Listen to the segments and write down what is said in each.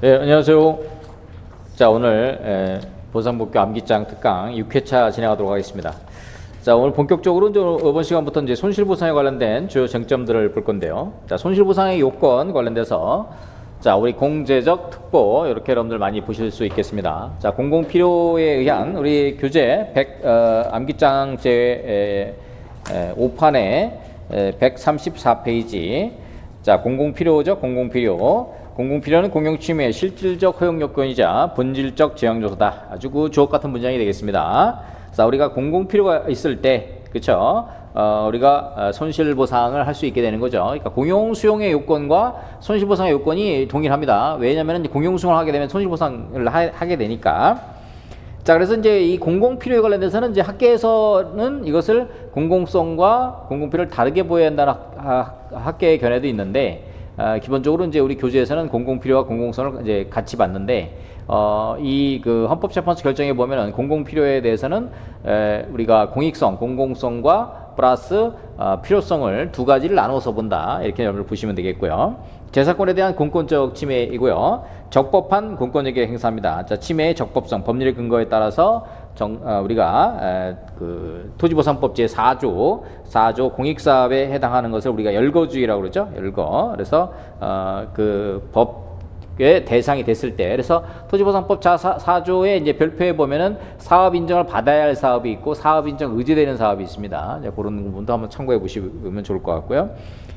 네, 안녕하세요. 자, 오늘 보상복귀 암기장 특강 6회차 진행하도록 하겠습니다. 자, 오늘 본격적으로 이제 이번 시간부터 이제 손실보상에 관련된 주요 쟁점들을 볼 건데요. 자, 손실보상의 요건 관련돼서 자, 우리 공제적 특보 이렇게 여러분들 많이 보실 수 있겠습니다. 자, 공공필요에 의한 우리 교재 100 암기장 제 5판에 134페이지. 자, 공공필요죠. 공공필요는 공용침해의 실질적 허용 요건이자 본질적 제한요소다. 아주 그 주옥 같은 문장이 되겠습니다. 자, 우리가 공공필요가 있을 때, 그쵸? 우리가 손실보상을 할 수 있게 되는 거죠. 그러니까 공용수용의 요건과 손실보상의 요건이 동일합니다. 왜냐면은 공용수용을 하게 되면 손실보상을 하게 되니까. 자, 그래서 이제 이 공공필요에 관련돼서는 이제 학계에서는 이것을 공공성과 공공필요를 다르게 보여야 한다는 학계의 견해도 있는데, 기본적으로 이제 우리 교재에서는 공공필요와 공공성을 이제 같이 봤는데, 이 그 헌법재판소 결정에 보면은 공공필요에 대해서는 우리가 공익성, 공공성과 플러스 필요성을 두 가지를 나눠서 본다. 이렇게 여러분들 보시면 되겠고요. 재산권에 대한 공권적 침해이고요. 적법한 공권력의 행사입니다. 자, 침해의 적법성, 법률의 근거에 따라서 우리가 그 토지보상법 제4조 공익사업에 해당하는 것을 우리가 열거주의라고 그러죠. 그래서 그 법의 대상이 됐을 때, 그래서 토지보상법 제4조에 이제 별표에 보면은 사업 인정을 받아야 할 사업이 있고 사업 인정 의지되는 사업이 있습니다. 그런 부분도 한번 참고해 보시면 좋을 것 같고요.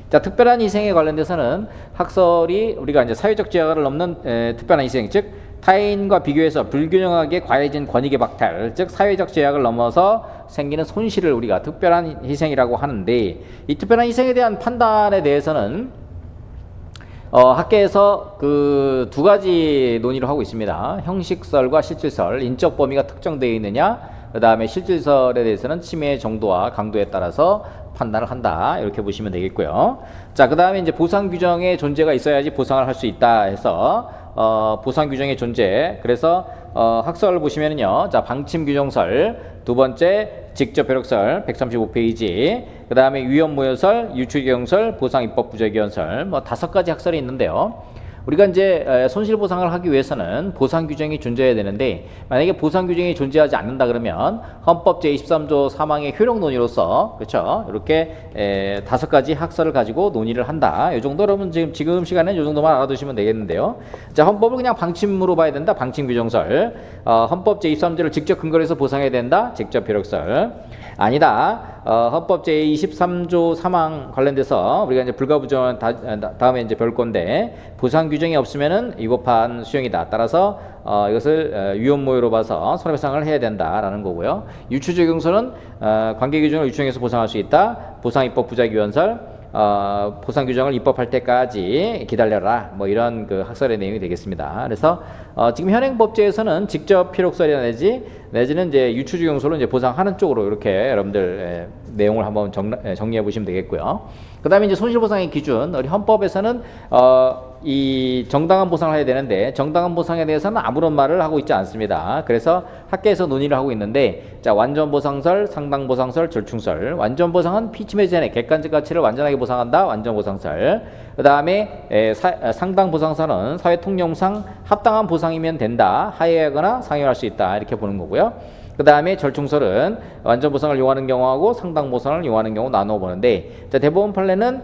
자, 특별한 희생에 관련돼서는 학설이 우리가 이제 사회적 제약을 넘는 특별한 희생, 즉 타인과 비교해서 불균형하게 과해진 권익의 박탈, 즉 사회적 제약을 넘어서 생기는 손실을 우리가 특별한 희생이라고 하는데, 이 특별한 희생에 대한 판단에 대해서는 학계에서 그 두 가지 논의를 하고 있습니다. 형식설과 실질설, 인적 범위가 특정되어 있느냐, 그 다음에 실질설에 대해서는 침해의 정도와 강도에 따라서 판단을 한다. 이렇게 보시면 되겠고요. 자, 그 다음에 이제 보상 규정의 존재가 있어야지 보상을 할 수 있다 해서 보상 규정의 존재. 그래서 학설을 보시면은요. 자, 방침 규정설, 두 번째 직접 효력설 135페이지, 그 다음에 위헌무효설, 유추경설, 보상입법 부적위헌설, 뭐 5가지 학설이 있는데요. 우리가 이제 손실보상을 하기 위해서는 보상 규정이 존재해야 되는데, 만약에 보상 규정이 존재하지 않는다 그러면 헌법 제23조 사망의 효력 논의로서, 그렇죠? 이렇게 5가지 학설을 가지고 논의를 한다. 이 정도 여러분 지금 시간에는 이 정도만 알아두시면 되겠는데요. 자, 헌법을 그냥 방침으로 봐야 된다. 방침 규정설. 헌법 제23조를 직접 근거로 해서 보상해야 된다. 직접 효력설. 아니다. 헌법 제23조 사망 관련돼서 우리가 이제 불가부전 다음에 이제 별 건데, 보상 규정이 없으면은 위법한 수용이다. 따라서 이것을 위헌무효로 봐서 손해배상을 해야 된다라는 거고요. 유추적용설은 관계 기준을 유추해서 보상할 수 있다. 보상입법 부적위헌설, 보상 규정을 입법할 때까지 기다려라. 뭐 이런 그 학설의 내용이 되겠습니다. 그래서 지금 현행 법제에서는 직접 필요성이나 내지는 이제 유추적용설로 이제 보상하는 쪽으로 이렇게 여러분들 내용을 한번 정리해 보시면 되겠고요. 그 다음에 이제 손실보상의 기준, 우리 헌법에서는 이 정당한 보상을 해야 되는데, 정당한 보상에 대해서는 아무런 말을 하고 있지 않습니다. 그래서 학계에서 논의를 하고 있는데, 자, 완전보상설, 상당보상설, 절충설. 완전보상은 피침해 전에 객관적 가치를 완전하게 보상한다. 완전보상설. 그 다음에 상당보상설은 사회통념상 합당한 보상이면 된다. 하회하거나 상회할 수 있다. 이렇게 보는 거고요. 그 다음에 절충설은 완전보상을 요하는 경우하고 상당보상을 요하는 경우 나누어 보는데, 자, 대법원 판례는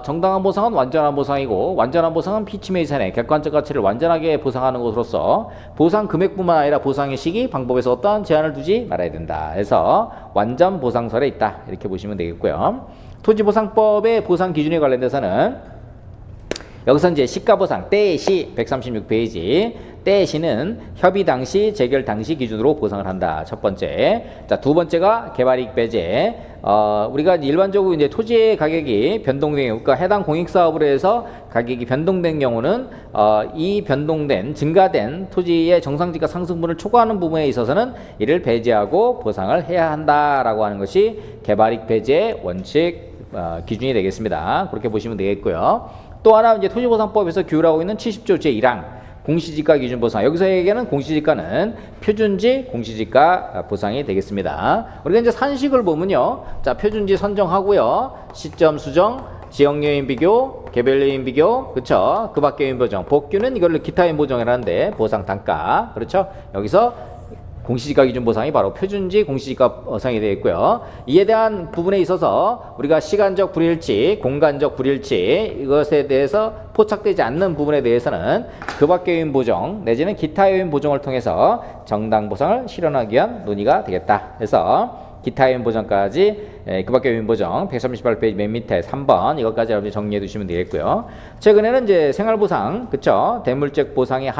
정당한 보상은 완전한 보상이고, 완전한 보상은 피침해 이산의 객관적 가치를 완전하게 보상하는 것으로서 보상 금액뿐만 아니라 보상의 시기, 방법에서 어떠한 제한을 두지 말아야 된다. 그래서 완전 보상설에 있다. 이렇게 보시면 되겠고요. 토지보상법의 보상 기준에 관련돼서는 여기서 이제 시가보상 때의 시 136페이지, 때의 시는 협의 당시, 재결 당시 기준으로 보상을 한다. 첫 번째. 자, 두 번째가 개발이익 배제. 우리가 일반적으로 이제 토지의 가격이 변동된 경우, 그러니까 해당 공익사업으로 해서 가격이 변동된 경우는 이 변동된, 증가된 토지의 정상지가 상승분을 초과하는 부분에 있어서는 이를 배제하고 보상을 해야 한다라고 하는 것이 개발이익 배제 원칙 기준이 되겠습니다. 그렇게 보시면 되겠고요. 또 하나 이제 토지보상법에서 규율하고 있는 70조 제1항 공시지가 기준 보상. 여기서 얘기하는 공시지가는 표준지 공시지가 보상이 되겠습니다. 우리가 이제 산식을 보면요. 자, 표준지 선정하고요. 시점 수정, 지역 요인 비교, 개별 요인 비교, 그쵸? 그 밖의 요인 보정. 복규는 이걸로 기타 요인 보정이라는데 보상 단가, 그렇죠? 여기서 공시지가 기준 보상이 바로 표준지 공시지가 보상이 되어 있고요. 이에 대한 부분에 있어서 우리가 시간적 불일치, 공간적 불일치 이것에 대해서 포착되지 않는 부분에 대해서는 그 밖의 요인 보정 내지는 기타 요인 보정을 통해서 정당 보상을 실현하기 위한 논의가 되겠다. 그래서 기타 요인 보정까지 그 밖의 요인 보정 138페이지 맨 밑에 3번 이것까지 여러분이 정리해 두시면 되겠고요. 최근에는 이제 생활보상, 그쵸? 대물적 보상의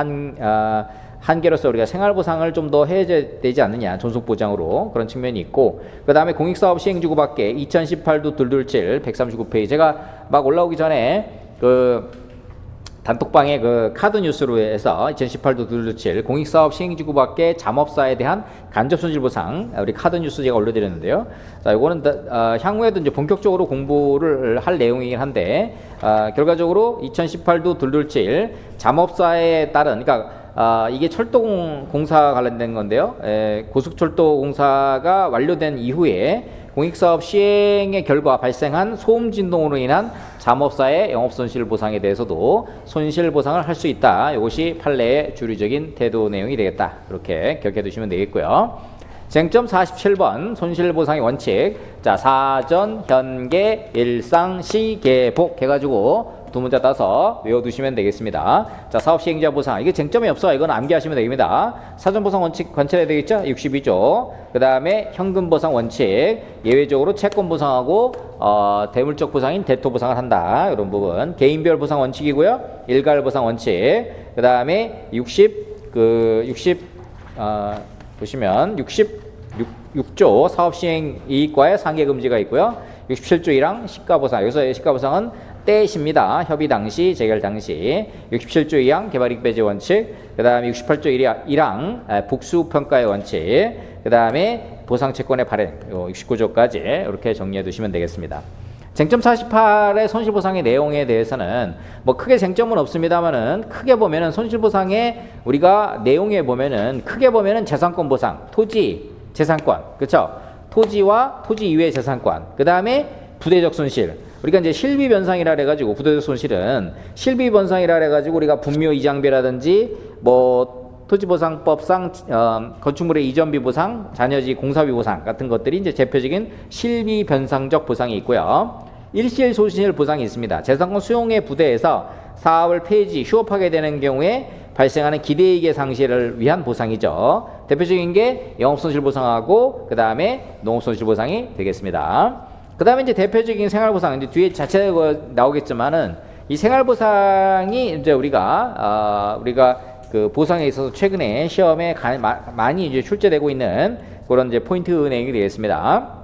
한계로서 우리가 생활보상을 좀 더 해야 되지 않느냐, 존속보장으로 그런 측면이 있고, 그 다음에 공익사업 시행주구 밖에 2018도 227 139페이지 제가 막 올라오기 전에 그 단톡방에 그 카드 뉴스로 해서 2018도 227 공익사업 시행주구 밖에 잠업사에 대한 간접손실보상 우리 카드 뉴스 제가 올려드렸는데요. 자, 이거는 향후에도 이제 본격적으로 공부를 할 내용이긴 한데 결과적으로 2018도 227 잠업사에 따른 그러니까 이게 철도공사 관련된 건데요. 고속철도공사가 완료된 이후에 공익사업 시행의 결과 발생한 소음 진동으로 인한 잠업사의 영업손실 보상에 대해서도 손실 보상을 할 수 있다. 이것이 판례의 주류적인 태도 내용이 되겠다. 이렇게 기억해 두시면 되겠고요. 쟁점 47번 손실보상의 원칙. 자, 사전, 현계, 일상, 시계복 해가지고 두 문자 따서 외워두시면 되겠습니다. 자, 사업시행자 보상. 이게 쟁점이 없어. 이건 암기하시면 되겠습니다. 사전보상 원칙 관찰해야 되겠죠? 62조. 그 다음에 현금보상 원칙. 예외적으로 채권보상하고 대물적 보상인 대토보상을 한다. 이런 부분. 개인별 보상 원칙이고요. 일괄보상 원칙. 그 다음에 보시면 66조 사업시행 이익과의 상계금지가 있고요. 67조 1항 시가보상. 여기서 시가보상은 때십니다. 협의 당시, 재결 당시. 67조 2항 개발이익 배제 원칙. 그 다음에 68조 1항 복수평가의 원칙. 그 다음에 보상채권의 발행. 69조까지 이렇게 정리해 두시면 되겠습니다. 쟁점 48의 손실보상의 내용에 대해서는 뭐 크게 쟁점은 없습니다만은 크게 보면은 손실보상의 우리가 내용에 보면은 크게 보면은 재산권 보상, 토지, 재산권, 그렇죠? 토지와 토지 이외의 재산권. 그 다음에 부대적 손실. 우리가 이제 실비 변상이라 해가지고 부대적 손실은 실비 변상이라 해가지고 우리가 분묘 이장비라든지 뭐 토지보상법상 건축물의 이전비 보상, 잔여지 공사비 보상 같은 것들이 이제 대표적인 실비 변상적 보상이 있고요. 일실 손실 보상이 있습니다. 재산권 수용의 부대에서 사업을 폐지, 휴업하게 되는 경우에 발생하는 기대이익의 상실을 위한 보상이죠. 대표적인 게 영업손실보상하고 그 다음에 농업손실보상이 되겠습니다. 그 다음에 이제 대표적인 생활보상, 이제 뒤에 자체가 나오겠지만은 이 생활보상이 이제 우리가 그 보상에 있어서 최근에 시험에 많이 이제 출제되고 있는 그런 이제 포인트 내용이 되겠습니다.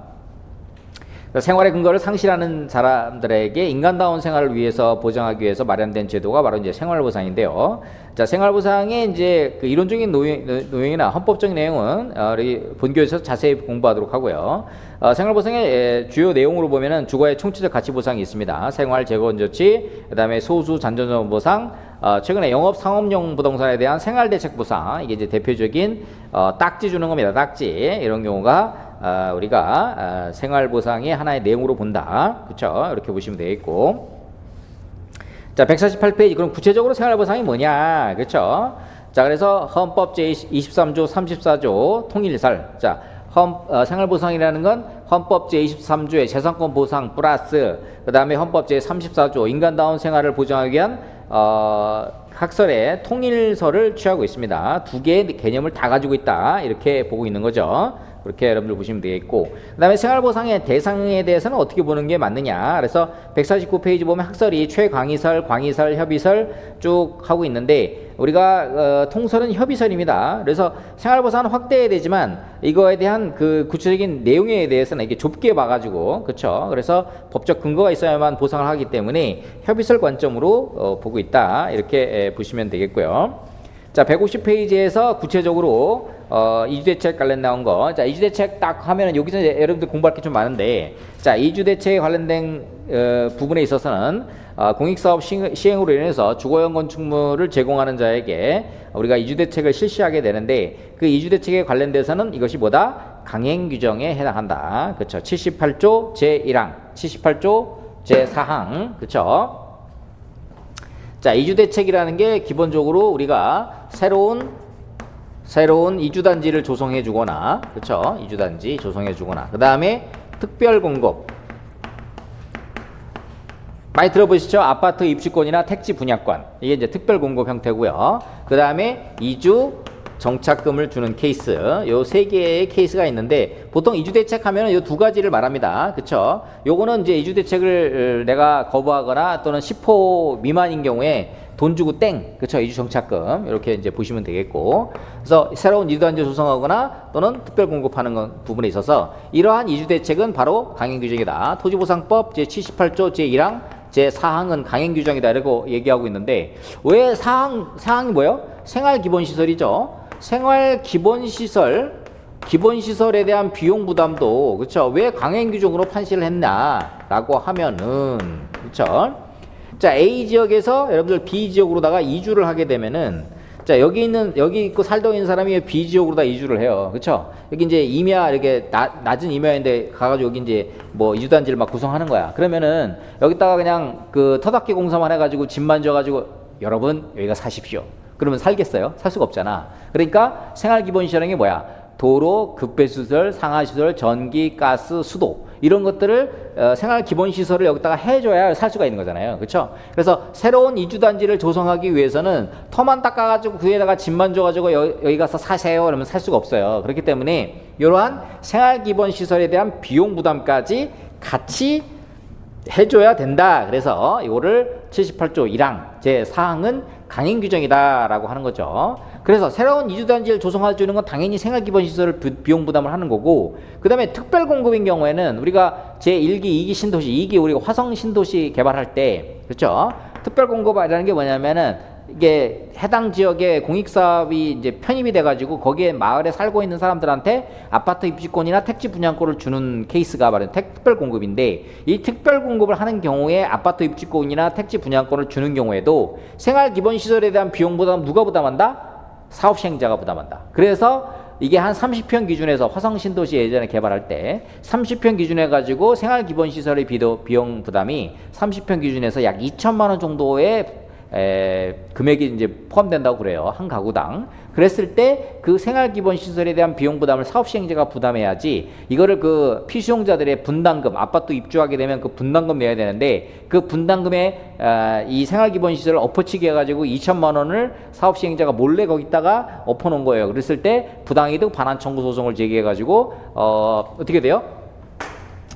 생활의 근거를 상실하는 사람들에게 인간다운 생활을 위해서 보장하기 위해서 마련된 제도가 바로 이제 생활보상인데요. 자, 생활보상의 이제 그 이론적인 노용이나 헌법적인 내용은 우리 본교에서 자세히 공부하도록 하고요. 생활보상의 주요 내용으로 보면은 주거의 총체적 가치 보상이 있습니다. 생활 재건 조치, 그다음에 소수 잔존 보상, 최근에 영업 상업용 부동산에 대한 생활 대책 보상, 이게 이제 대표적인 딱지 주는 겁니다. 딱지 이런 경우가 우리가 생활보상의 하나의 내용으로 본다. 그렇죠? 이렇게 보시면 되겠고. 자, 148페이지. 그럼 구체적으로 생활보상이 뭐냐? 그렇죠? 자, 그래서 헌법 제23조 34조 통일설. 자, 생활보상이라는 건 헌법 제23조의 재산권 보상 플러스 그 다음에 헌법 제34조 인간다운 생활을 보장하기 위한 학설의 통일설을 취하고 있습니다. 두 개의 개념을 다 가지고 있다. 이렇게 보고 있는 거죠. 그렇게 여러분들 보시면 되겠고, 그 다음에 생활보상의 대상에 대해서는 어떻게 보는 게 맞느냐. 그래서 149페이지 보면 학설이 최광의설, 광의설, 협의설 쭉 하고 있는데 우리가 통설은 협의설입니다. 그래서 생활보상은 확대해야 되지만 이거에 대한 그 구체적인 내용에 대해서는 이게 좁게 봐가지고, 그렇죠? 그래서 법적 근거가 있어야만 보상을 하기 때문에 협의설 관점으로 보고 있다. 이렇게 보시면 되겠고요. 자, 150페이지에서 구체적으로 이주대책 관련 나온 거. 자, 이주대책 딱 하면은 여기서 이제 여러분들 공부할 게 좀 많은데, 자, 이주대책에 관련된 부분에 있어서는 공익사업 시행으로 인해서 주거용 건축물을 제공하는 자에게 우리가 이주대책을 실시하게 되는데, 그 이주대책에 관련돼서는 이것이 뭐다? 강행 규정에 해당한다. 그렇죠? 78조 제1항, 78조 제4항. 그쵸? 자, 이주대책이라는 게 기본적으로 우리가 새로운 이주단지를 조성해 주거나, 그쵸? 이주단지 조성해 주거나, 그 다음에 특별공급. 많이 들어보시죠? 아파트 입주권이나 택지 분양권. 이게 이제 특별공급 형태고요. 그 다음에 이주 정착금을 주는 케이스. 요 세 개의 케이스가 있는데, 보통 이주대책 하면은 요 두 가지를 말합니다. 그쵸? 요거는 이제 이주대책을 내가 거부하거나 또는 10호 미만인 경우에 돈 주고 땡. 그쵸? 이주정착금. 이렇게 이제 보시면 되겠고. 그래서 새로운 이주단지 조성하거나 또는 특별공급하는 부분에 있어서 이러한 이주대책은 바로 강행규정이다. 토지보상법 제78조 제1항 제4항은 강행규정이다. 이라고 얘기하고 있는데, 왜 사항이 뭐예요? 생활기본시설이죠. 기본시설에 대한 비용 부담도, 그쵸? 왜 강행규정으로 판시를 했나라고 하면은, 그쵸? 자, A 지역에서 여러분들 B 지역으로다가 이주를 하게 되면은, 자, 여기 있고 살던 있는 사람이 B 지역으로다 이주를 해요. 그쵸? 여기 이제 임야, 이렇게 낮은 임야인데 가가지고 여기 이제 뭐 이주단지를 막 구성하는 거야. 그러면은 여기다가 그냥 그 터닫기 공사만 해가지고 집만 져가지고 여러분 여기가 사십시오. 그러면 살겠어요? 살 수가 없잖아. 그러니까 생활기본시설이 뭐야? 도로, 급배수시설, 상하시설, 전기, 가스, 수도 이런 것들을 생활기본시설을 여기다가 해줘야 살 수가 있는 거잖아요. 그렇죠? 그래서 새로운 이주단지를 조성하기 위해서는 터만 닦아가지고 그 위에다가 집만 줘가지고 여기 가서 사세요 그러면 살 수가 없어요. 그렇기 때문에 이러한 생활기본시설에 대한 비용 부담까지 같이 해줘야 된다. 그래서 이거를 78조 1항 제4항은 강행규정이다라고 하는 거죠. 그래서 새로운 이주단지를 조성해주는 건 당연히 생활기본시설을 비용 부담을 하는 거고, 그 다음에 특별공급인 경우에는 우리가 제1기, 2기 신도시, 2기 우리가 화성 신도시 개발할 때, 그렇죠? 특별공급이라는 게 뭐냐면은 이게 해당 지역에 공익사업이 이제 편입이 돼가지고 거기에 마을에 살고 있는 사람들한테 아파트 입주권이나 택지 분양권을 주는 케이스가 바로 특별공급인데, 이 특별공급을 하는 경우에 아파트 입주권이나 택지 분양권을 주는 경우에도 생활기본시설에 대한 비용 부담 누가 부담한다? 사업시행자가 부담한다. 그래서 이게 한 30평 기준에서 화성신도시 예전에 개발할 때 30평 기준에 가지고 생활기본시설의 비용 부담이 30평 기준에서 약 2천만 원 정도의 금액이 이제 포함된다고 그래요. 한 가구당. 그랬을 때 그 생활기본시설에 대한 비용 부담을 사업시행자가 부담해야지, 이거를 그 피수용자들의 분담금, 아파트 입주하게 되면 그 분담금 내야 되는데, 그 분담금에 이 생활기본시설을 엎어치기 해가지고 2천만 원을 사업시행자가 몰래 거기다가 엎어놓은 거예요. 그랬을 때 부당이득 반환 청구 소송을 제기해가지고 어떻게 돼요?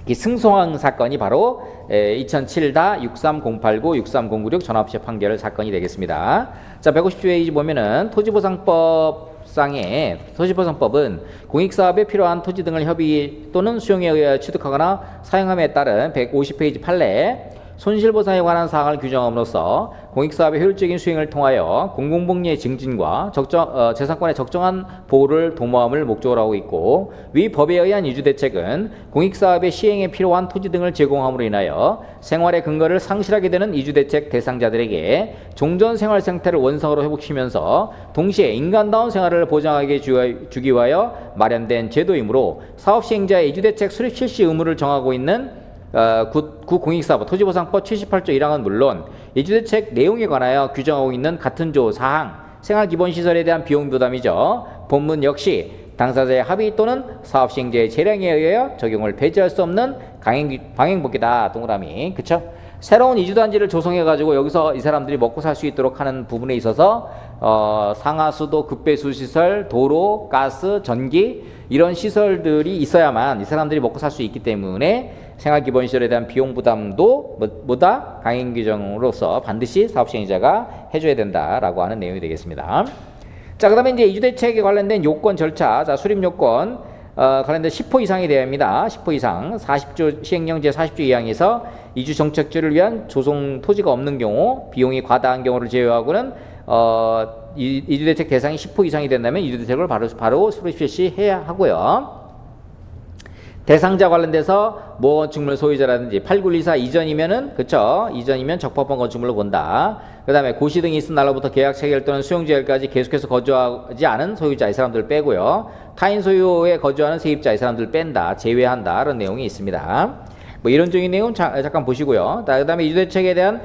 이 승소한 사건이 바로 2007-63089, 63096 전화합체 판결 사건이 되겠습니다. 자, 150페이지 보면은 토지보상법은 공익사업에 필요한 토지 등을 협의 또는 수용에 의하여 취득하거나 사용함에 따른 150페이지 판례 손실보상에 관한 사항을 규정함으로써 공익사업의 효율적인 수행을 통하여 공공복리의 증진과 재산권의 적정한 보호를 도모함을 목적으로 하고 있고, 위 법에 의한 이주대책은 공익사업의 시행에 필요한 토지 등을 제공함으로 인하여 생활의 근거를 상실하게 되는 이주대책 대상자들에게 종전 생활 생태를 원상으로 회복시키면서 동시에 인간다운 생활을 보장하게 주기 위하여 마련된 제도이므로 사업시행자의 이주대책 수립 실시 의무를 정하고 있는 구공익사법 토지보상법 78조 1항은 물론 이주대책 내용에 관하여 규정하고 있는 같은 조 4항 생활기본시설에 대한 비용 부담이죠. 본문 역시 당사자의 합의 또는 사업시행자의 재량에 의하여 적용을 배제할 수 없는 강행법이다. 동그라미. 그쵸? 새로운 이주단지를 조성해가지고 여기서 이 사람들이 먹고 살 수 있도록 하는 부분에 있어서 상하수도, 급배수시설, 도로, 가스, 전기 이런 시설들이 있어야만 이 사람들이 먹고 살 수 있기 때문에 생활기본시설에 대한 비용 부담도 뭐다? 강행규정으로서 반드시 사업시행자가 해줘야 된다라고 하는 내용이 되겠습니다. 자, 그 다음에 이제 이주대책에 관련된 요건 절차, 자, 수립요건, 관련된 10호 이상이 되어야 합니다. 10호 이상. 40조, 시행령 제40조 2항에서 이주 정착지를 위한 조성 토지가 없는 경우, 비용이 과다한 경우를 제외하고는, 이주대책 대상이 10호 이상이 된다면 이주대책을 바로 수립 실시해야 하고요. 대상자 관련돼서 뭐 건축물 소유자라든지 8914 이전이면은, 그쵸? 이전이면 적법한 건축물로 본다. 그 다음에 고시 등이 있은 날로부터 계약 체결 또는 수용 제일까지 계속해서 거주하지 않은 소유자 이 사람들 빼고요. 타인 소유에 거주하는 세입자 이 사람들 뺀다. 제외한다. 이런 내용이 있습니다. 뭐 이론적인 내용 잠깐 보시고요. 그다음에 이주대책에 대한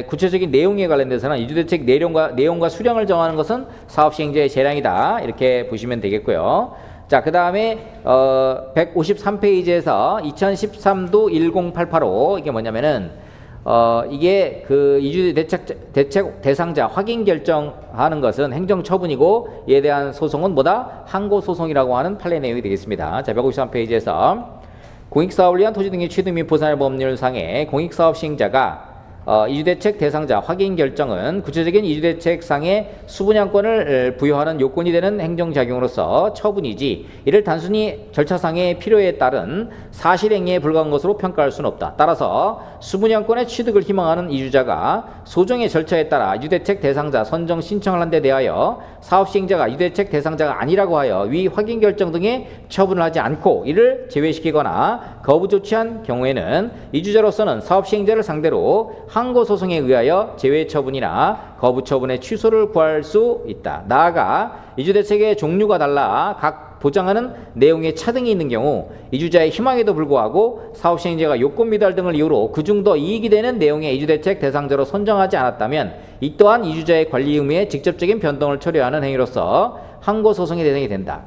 구체적인 내용에 관련돼서는 이주대책 내용과 수량을 정하는 것은 사업시행자의 재량이다. 이렇게 보시면 되겠고요. 자, 그 다음에 153페이지에서 2013도 10885 이게 뭐냐면은 이게 그 이주대책 대상자 확인 결정하는 것은 행정처분이고 이에 대한 소송은 뭐다? 항고소송이라고 하는 판례 내용이 되겠습니다. 자, 153페이지에서 공익사업을 위한 토지 등의 취득 및 보상의 법률상에 공익사업 시행자가 이주대책 대상자 확인 결정은 구체적인 이주대책상의 수분양권을 부여하는 요건이 되는 행정작용으로서 처분이지 이를 단순히 절차상의 필요에 따른 사실행위에 불과한 것으로 평가할 수는 없다. 따라서 수분양권의 취득을 희망하는 이주자가 소정의 절차에 따라 이주대책 대상자 선정 신청을 한 데 대하여 사업시행자가 이주대책 대상자가 아니라고 하여 위 확인 결정 등의 처분을 하지 않고 이를 제외시키거나 거부 조치한 경우에는 이주자로서는 사업시행자를 상대로 항고소송에 의하여 제외 처분이나 거부 처분의 취소를 구할 수 있다. 나아가 이주대책의 종류가 달라 각 보장하는 내용에 차등이 있는 경우 이주자의 희망에도 불구하고 사업시행자가 요건 미달 등을 이유로 그중 더 이익이 되는 내용의 이주대책 대상자로 선정하지 않았다면 이 또한 이주자의 관리 의무에 직접적인 변동을 초래하는 행위로서 항고소송의 대상이 된다.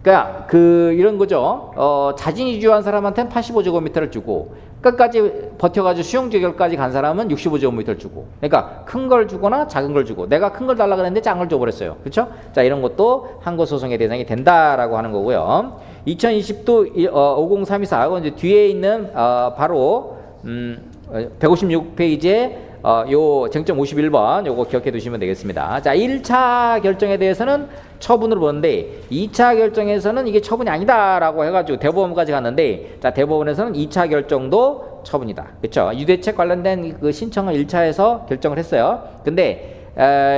그러니까 이런 거죠. 자진 이주한 사람한테는 85제곱미터를 주고 끝까지 버텨가지고 수용재결까지 간 사람은 65제곱미터를 주고, 그러니까 큰 걸 주거나 작은 걸 주고, 내가 큰 걸 달라 그랬는데 작은 걸 줘버렸어요. 그렇죠? 자, 이런 것도 항고소송의 대상이 된다라고 하는 거고요. 2020도 50324 이제 뒤에 있는 바로 156페이지에 요 쟁점 51번 요거 기억해 두시면 되겠습니다. 자, 1차 결정에 대해서는 처분으로 보는데 2차 결정에서는 이게 처분이 아니다라고 해가지고 대법원까지 갔는데, 자, 대법원에서는 2차 결정도 처분이다. 그렇죠? 유대책 관련된 그 신청을 1차에서 결정을 했어요. 근데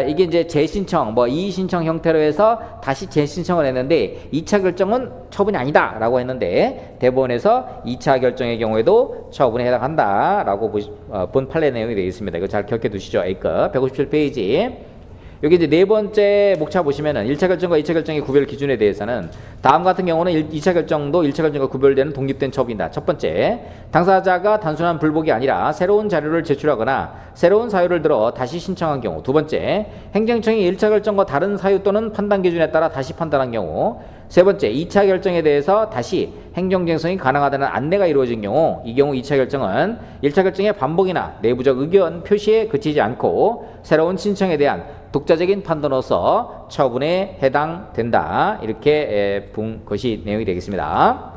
이게 이제 재신청, 이의신청 형태로 해서 다시 재신청을 했는데 2차 결정은 처분이 아니다라고 했는데 대법원에서 2차 결정의 경우에도 처분에 해당한다라고 본 판례 내용이 되어 있습니다. 이거 잘 기억해 두시죠. A급 157페이지. 여기 이제 네 번째 목차 보시면은 1차 결정과 2차 결정의 구별 기준에 대해서는 다음 같은 경우는 2차 결정도 1차 결정과 구별되는 독립된 처분이다. 첫 번째, 당사자가 단순한 불복이 아니라 새로운 자료를 제출하거나 새로운 사유를 들어 다시 신청한 경우. 두 번째, 행정청이 1차 결정과 다른 사유 또는 판단 기준에 따라 다시 판단한 경우. 세 번째, 2차 결정에 대해서 다시 행정쟁성이 가능하다는 안내가 이루어진 경우. 이 경우 2차 결정은 1차 결정의 반복이나 내부적 의견 표시에 그치지 않고 새로운 신청에 대한 독자적인 판단으로서 처분에 해당된다. 이렇게 본 것이 내용이 되겠습니다.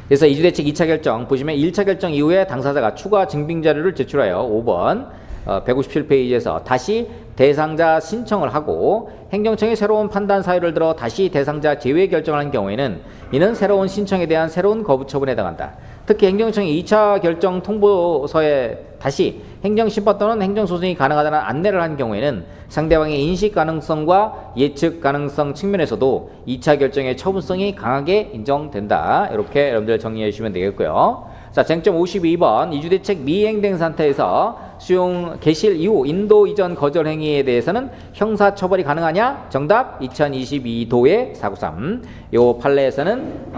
그래서 이주대책 2차 결정 보시면 1차 결정 이후에 당사자가 추가 증빙자료를 제출하여 5번 157페이지에서 다시 대상자 신청을 하고 행정청이 새로운 판단 사유를 들어 다시 대상자 제외 결정을 한 경우에는 이는 새로운 신청에 대한 새로운 거부 처분에 해당한다. 특히 행정청이 2차 결정 통보서에 다시 행정심판 또는 행정소송이 가능하다는 안내를 한 경우에는 상대방의 인식 가능성과 예측 가능성 측면에서도 2차 결정의 처분성이 강하게 인정된다. 이렇게 여러분들 정리해 주시면 되겠고요. 자, 쟁점 52번 이주대책 미행된 상태에서 수용 개실 이후 인도 이전 거절 행위에 대해서는 형사처벌이 가능하냐? 정답 2022도의 493. 요 판례에서는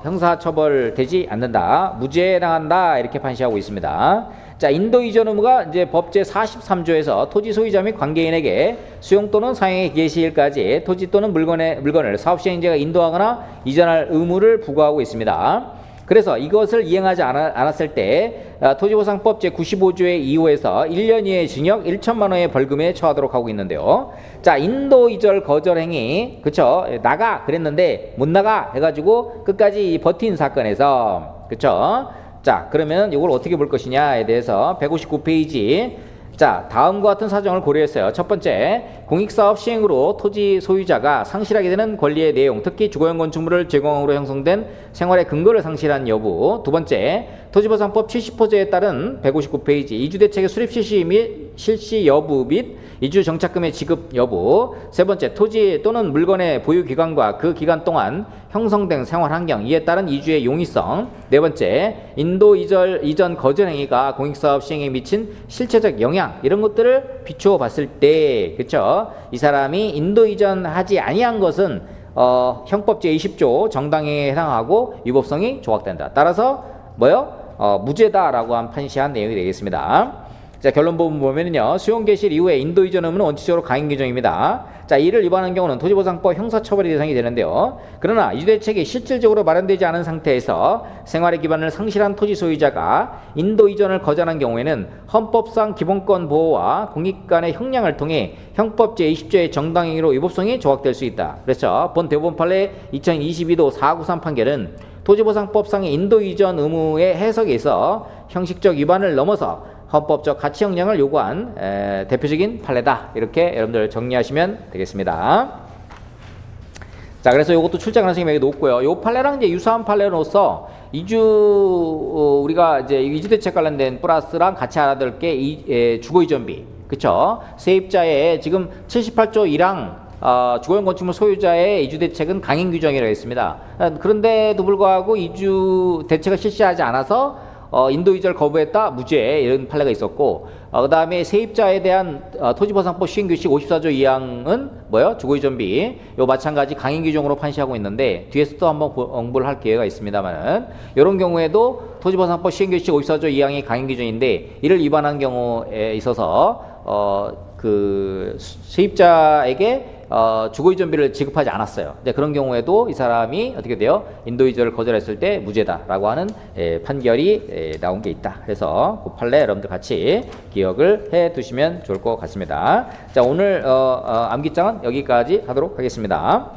형사처벌되지 않는다. 무죄에 해당한다. 이렇게 판시하고 있습니다. 자, 인도 이전 의무가 이제 법제 43조에서 토지 소유자 및 관계인에게 수용 또는 사용의 개시일까지 토지 또는 물건을 사업시행자가 인도하거나 이전할 의무를 부과하고 있습니다. 그래서 이것을 이행하지 않았을 때 토지보상법 제95조의 2호에서 1년 이하의 징역 1천만 원의 벌금에 처하도록 하고 있는데요. 자, 인도 이전 거절 행위, 그쵸? 나가 그랬는데 못 나가 해가지고 끝까지 버틴 사건에서, 그쵸? 자, 그러면 이걸 어떻게 볼 것이냐에 대해서 159페이지. 자, 다음과 같은 사정을 고려했어요. 첫 번째, 공익사업 시행으로 토지 소유자가 상실하게 되는 권리의 내용, 특히 주거용 건축물을 제공함으로 형성된 생활의 근거를 상실한 여부. 두 번째, 토지보상법 70호제에 따른 159페이지 이주대책의 수립 실시 여부 및 이주 정착금의 지급 여부. 세 번째, 토지 또는 물건의 보유 기간과 그 기간 동안 형성된 생활 환경, 이에 따른 이주의 용이성. 네 번째, 인도 이전 거절 행위가 공익사업 시행에 미친 실체적 영향, 이런 것들을 비추어 봤을 때, 그쵸? 이 사람이 인도 이전하지 아니한 것은 형법 제20조 정당행위에 해당하고 위법성이 조각된다. 따라서 무죄다라고 한 판시한 내용이 되겠습니다. 자, 결론 부분 보면은요, 수용 개시 이후에 인도 이전 의무는 원칙적으로 강행 규정입니다. 자, 이를 위반한 경우는 토지보상법 형사처벌의 대상이 되는데요. 그러나 이주대책이 실질적으로 마련되지 않은 상태에서 생활의 기반을 상실한 토지 소유자가 인도 이전을 거절한 경우에는 헌법상 기본권 보호와 공익 간의 형량을 통해 형법 제20조의 정당행위로 위법성이 조각될 수 있다. 그렇죠. 본 대법원 판례 2022도 493 판결은 토지보상법상의 인도 이전 의무의 해석에 있어 형식적 위반을 넘어서 헌법적 가치 형량을 요구한 대표적인 판례다. 이렇게 여러분들 정리하시면 되겠습니다. 자, 그래서 이것도 출제 가능성이 매우 높고요. 이 판례랑 이제 유사한 판례로서 우리가 이제 이주대책 관련된 플러스랑 같이 알아둘 게 주거이전비, 그쵸? 세입자의 지금 78조 1항 주거용 건축물 소유자의 이주대책은 강행 규정이라고 했습니다. 그런데도 불구하고 이주대책을 실시하지 않아서 인도 이전을 거부했다 무죄 이런 판례가 있었고, 그 다음에 세입자에 대한 토지보상법 시행규칙 54조 2항은 주거이전비 요 마찬가지 강행 규정으로 판시하고 있는데, 뒤에서 또 한번 공부를 할 기회가 있습니다만은, 이런 경우에도 토지보상법 시행규칙 54조 2항이 강행 규정인데 이를 위반한 경우에 있어서 그 세입자에게 주거이전비를 지급하지 않았어요. 근데 그런 경우에도 이 사람이 어떻게 돼요? 인도이전을 거절했을 때 무죄다라고 하는 판결이 나온 게 있다. 그래서 그 판례 여러분들 같이 기억을 해 두시면 좋을 것 같습니다. 자, 오늘 암기장은 여기까지 하도록 하겠습니다.